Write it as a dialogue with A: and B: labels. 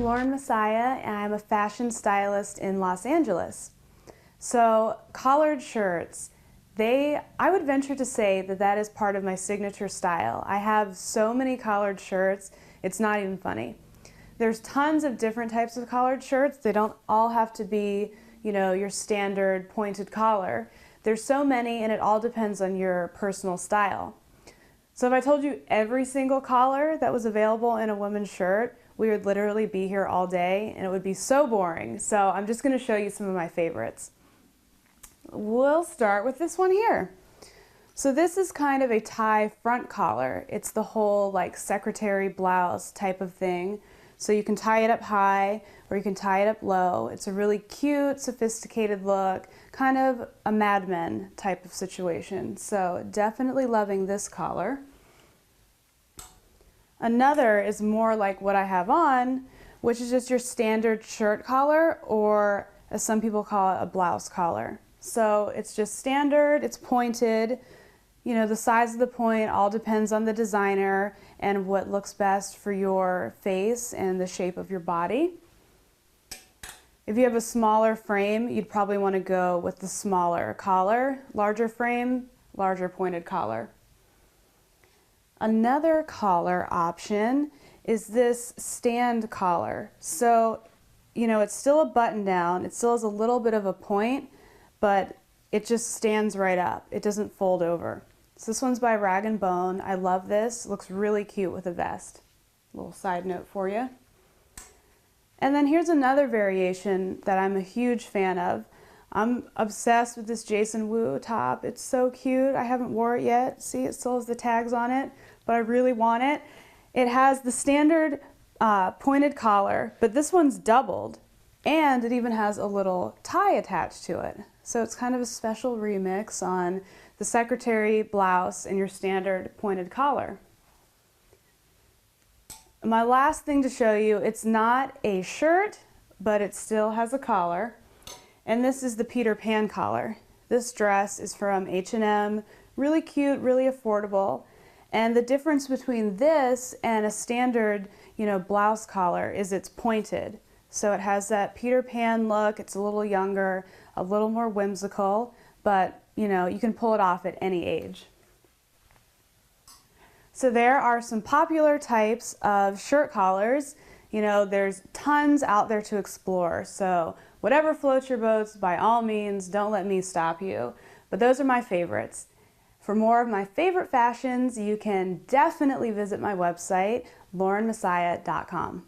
A: I'm Lauren Messiah, and I'm a fashion stylist in Los Angeles. So collared shirts, I would venture to say that that is part of my signature style. I have so many collared shirts, it's not even funny. There's tons of different types of collared shirts. They don't all have to be, your standard pointed collar. There's so many, and it all depends on your personal style. So if I told you every single collar that was available in a woman's shirt, we would literally be here all day and it would be so boring. So I'm just going to show you some of my favorites. We'll start with this one here. So this is kind of a tie front collar. It's the whole like secretary blouse type of thing. So you can tie it up high or you can tie it up low. It's a really cute, sophisticated look, kind of a Mad Men type of situation. So definitely loving this collar. Another is more like what I have on, which is just your standard shirt collar, or as some people call it, a blouse collar. So it's just standard, it's pointed. The size of the point all depends on the designer and what looks best for your face and the shape of your body. If you have a smaller frame, you'd probably want to go with the smaller collar. Larger frame, larger pointed collar. Another collar option is this stand collar. So, it's still a button down. It still has a little bit of a point, but it just stands right up. It doesn't fold over. So this one's by Rag & Bone. I love this. It looks really cute with a vest. A little side note for you. And then here's another variation that I'm a huge fan of. I'm obsessed with this Jason Wu top. It's so cute. I haven't wore it yet. See, it still has the tags on it, but I really want it. It has the standard pointed collar, but this one's doubled, and it even has a little tie attached to it. So it's kind of a special remix on the secretary blouse and your standard pointed collar. My last thing to show you, it's not a shirt, but it still has a collar. And this is the Peter Pan collar. This dress is from H&M, really cute, really affordable. And the difference between this and a standard, blouse collar is it's pointed. So it has that Peter Pan look. It's a little younger, a little more whimsical, but you can pull it off at any age. So there are some popular types of shirt collars. There's tons out there to explore. So whatever floats your boats, by all means, don't let me stop you. But those are my favorites. For more of my favorite fashions, you can definitely visit my website, laurenmessiah.com.